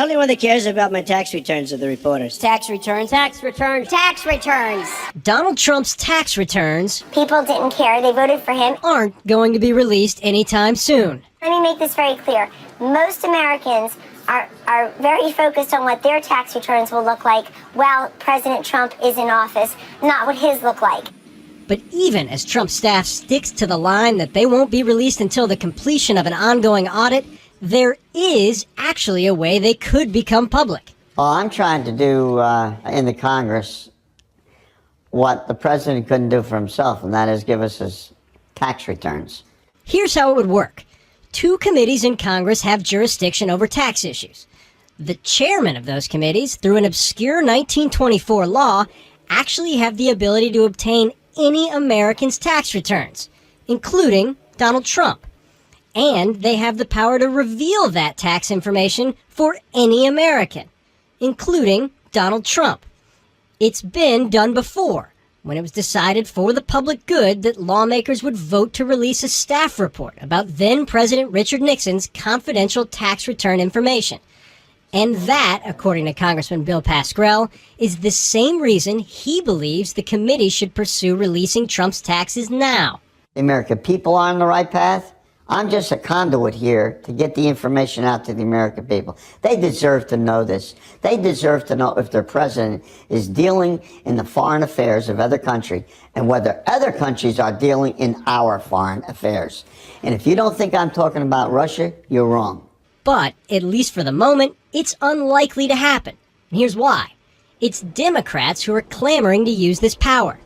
only one that cares about my tax returns are the reporters. Tax returns, tax returns, tax returns. Donald Trump's tax returns People didn't care. They voted for him. aren't going to be released anytime soon. Let me make this very clear. Most Americans are very focused on what their tax returns will look like while President Trump is in office, not what his look like. But even as Trump's staff sticks to the line that they won't be released until the completion of an ongoing audit, there is actually a way they could become public. Well, I'm trying to do in the Congress what the president couldn't do for himself, and that is give us his tax returns. Here's how it would work. 2 committees in Congress have jurisdiction over tax issues. The chairman of those committees, through an obscure 1924 law, actually have the ability to obtain any American's tax returns, including Donald Trump. And they have the power to reveal that tax information for any American, including Donald Trump. It's been done before, when it was decided for the public good that lawmakers would vote to release a staff report about then-President Richard Nixon's confidential tax return information. And that, according to Congressman Bill Pascrell, is the same reason he believes the committee should pursue releasing Trump's taxes now. The American people are on the right path. I'm just a conduit here to get the information out to the American people. They deserve to know this. They deserve to know if their president is dealing in the foreign affairs of other countries and whether other countries are dealing in our foreign affairs. And if you don't think I'm talking about Russia, you're wrong. But, at least for the moment, it's unlikely to happen. And here's why. It's Democrats who are clamoring to use this power.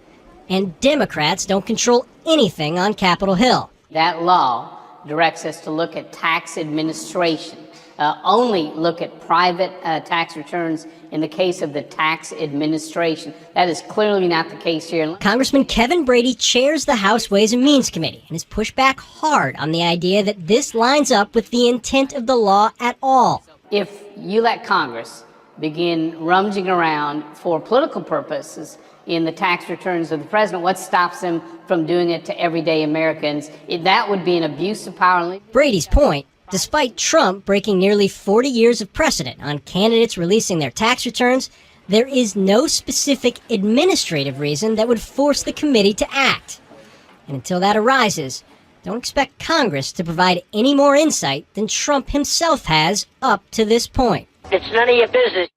And Democrats don't control anything on Capitol Hill. That law directs us to look at tax administration, only look at private tax returns in the case of the tax administration. That is clearly not the case here. Congressman Kevin Brady chairs the House Ways and Means Committee and has pushed back hard on the idea that this lines up with the intent of the law at all. If you let Congress begin rummaging around for political purposes in the tax returns of the president, what stops them from doing it to everyday Americans? That would be an abuse of power. Brady's point, despite Trump breaking nearly 40 years of precedent on candidates releasing their tax returns, there is no specific administrative reason that would force the committee to act. And until that arises, don't expect Congress to provide any more insight than Trump himself has up to this point. It's none of your business.